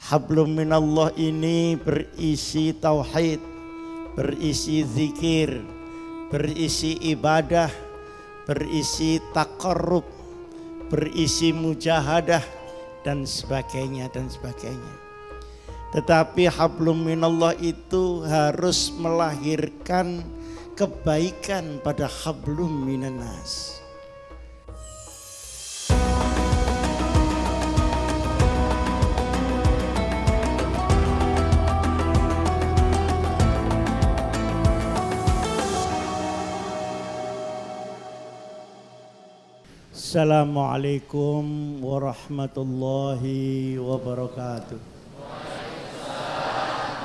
Hablum minallah ini berisi tauhid, berisi zikir, berisi ibadah, berisi taqarrub, berisi mujahadah dan sebagainya dan sebagainya. Tetapi hablum minallah itu harus melahirkan kebaikan pada hablum minannas. Assalamualaikum warahmatullahi wabarakatuh.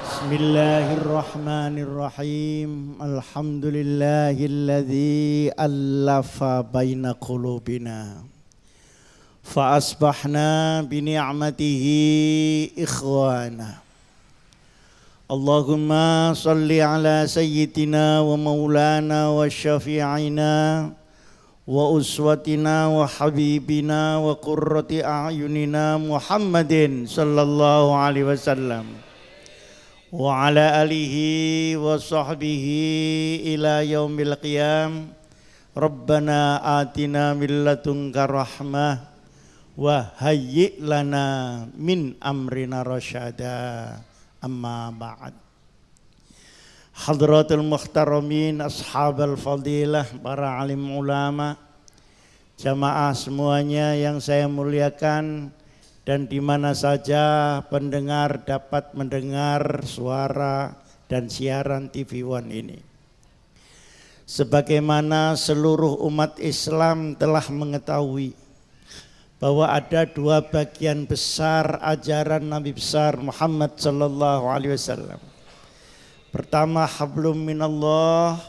Bismillahirrahmanirrahim. Alhamdulillahilladzi allafa baina qulubina fa asbahna bi ni'matihi ikhwana. Allahumma salli ala sayyidina wa maulana wa syafi'ina wa uswatina wa habibina wa qurrati a'yunina Muhammadin sallallahu alaihi wasallam wa ala alihi wa sahbihi ila yaumil qiyam. Rabbana atina min ladunka rahmah wa hayyi' lana min amrina rasyada. Amma ba'd. Hadratul muhtaramin, ashabal fadilah, para alim ulama, jamaah semuanya yang saya muliakan, dan di mana saja pendengar dapat mendengar suara dan siaran TV One ini. Sebagaimana seluruh umat Islam telah mengetahui bahwa ada dua bagian besar ajaran Nabi besar Muhammad sallallahu alaihi wasallam. Pertama hablum minallah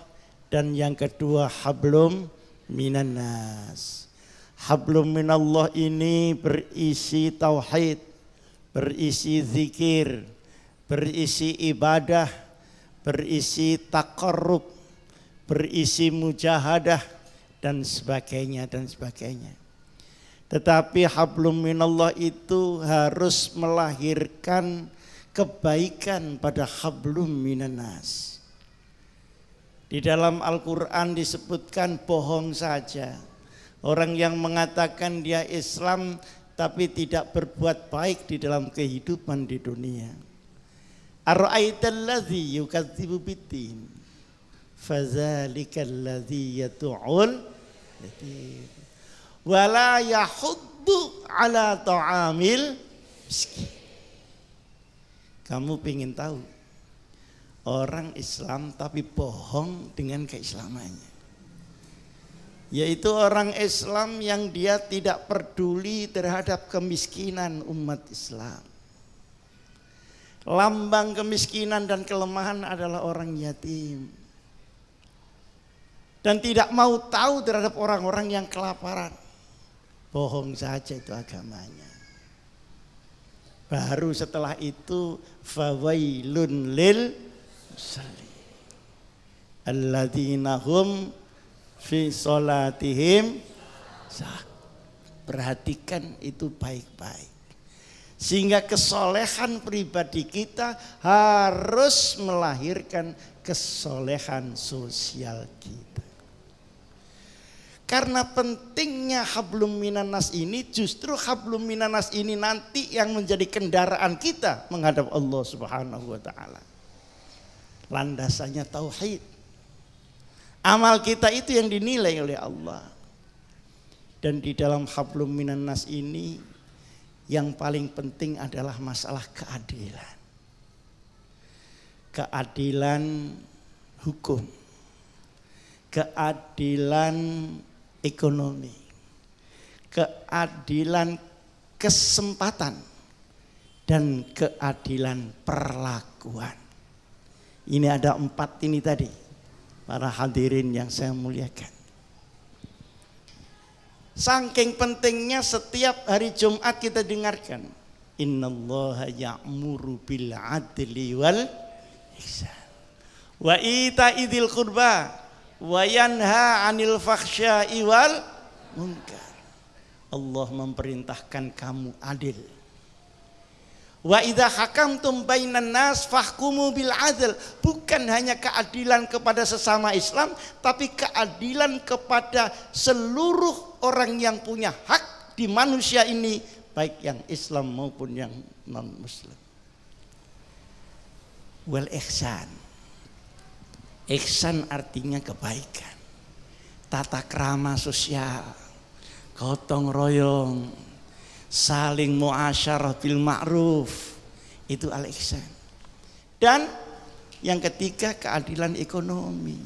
dan yang kedua hablum minannas. Hablum minallah ini berisi tauhid, berisi zikir, berisi ibadah, berisi taqarrub, berisi mujahadah dan sebagainya dan sebagainya. Tetapi hablum minallah itu harus melahirkan kebaikan pada hablum minannas. Di dalam Al-Quran disebutkan bohong saja. Orang yang mengatakan dia Islam tapi tidak berbuat baik di dalam kehidupan di dunia. Ara'aital ladzi yukadzibu biddin fadzalikal ladzi yad'ul yatim wa la yahuddu ala ta'amil miskin. Kamu ingin tahu orang Islam tapi bohong dengan keislamannya, yaitu orang Islam yang dia tidak peduli terhadap kemiskinan umat Islam. Lambang kemiskinan dan kelemahan adalah orang yatim, dan tidak mau tahu terhadap orang-orang yang kelaparan. Bohong saja itu agamanya. Baru setelah itu fawailun lil musallin alladzina hum fi sholatihim sahun. Perhatikan itu baik-baik, sehingga kesolehan pribadi kita harus melahirkan kesolehan sosial kita. Karena pentingnya hablum minannas ini, justru hablum minannas ini nanti yang menjadi kendaraan kita menghadap Allah Subhanahu wa taala. Landasannya tauhid. Amal kita itu yang dinilai oleh Allah. Dan di dalam hablum minannas ini yang paling penting adalah masalah keadilan. Keadilan hukum. Keadilan ekonomi, keadilan kesempatan, dan keadilan perlakuan. Ini ada 4 ini tadi, para hadirin yang saya muliakan. Saking pentingnya setiap hari Jumat kita dengarkan, innallaha ya'muru bil adli wal ihsan wa ita'idzil qurba wa yanha 'anil fakhsya'i wal munkar. Allah memerintahkan kamu adil. Wa idza hakamtum bainan nas fahkumu bil adl. Bukan hanya keadilan kepada sesama Islam, tapi keadilan kepada seluruh orang yang punya hak di manusia ini, baik yang Islam maupun yang non Muslim. Wal ihsan. Ihsan artinya kebaikan, tata krama sosial, gotong royong, saling muasyarah bil ma'ruf, itu al-ihsan. Dan yang ketiga keadilan ekonomi.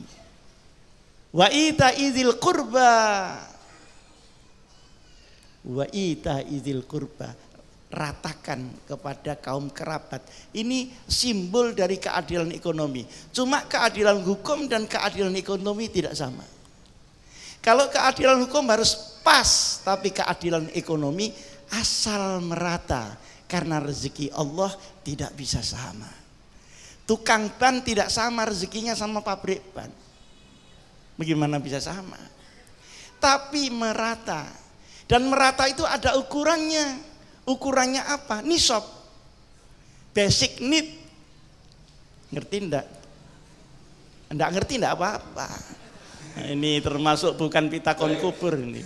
Wa ita'idil qurba. Wa ita'idil qurba. Ratakan kepada kaum kerabat. Ini simbol dari keadilan ekonomi. Cuma keadilan hukum dan keadilan ekonomi tidak sama. Kalau keadilan hukum harus pas, tapi keadilan ekonomi asal merata, karena rezeki Allah tidak bisa sama. Tukang ban tidak sama rezekinya sama pabrik ban. Bagaimana bisa sama? Tapi merata. Dan merata itu ada ukurannya. Ukurannya apa? Nisab. Basic need. Ngerti enggak? Enggak ngerti enggak apa-apa. Nah, ini termasuk bukan pitakon kubur ini.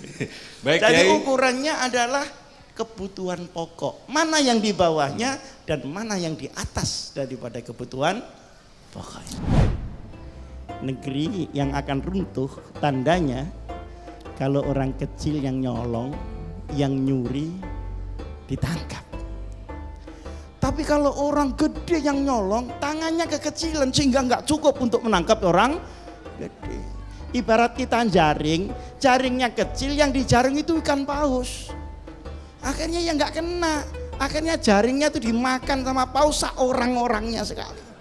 Baik, jadi ukurannya adalah kebutuhan pokok. Mana yang di bawahnya dan mana yang di atas daripada kebutuhan pokok. Negeri yang akan runtuh tandanya kalau orang kecil yang nyolong, yang nyuri ditangkap. Tapi kalau orang gede yang nyolong, tangannya kekecilan sehingga nggak cukup untuk menangkap orang gede. Ibarat kita jaring, jaringnya kecil, yang dijaring itu ikan paus. Akhirnya yang nggak kena, akhirnya jaringnya itu dimakan sama paus, orang-orangnya sekali.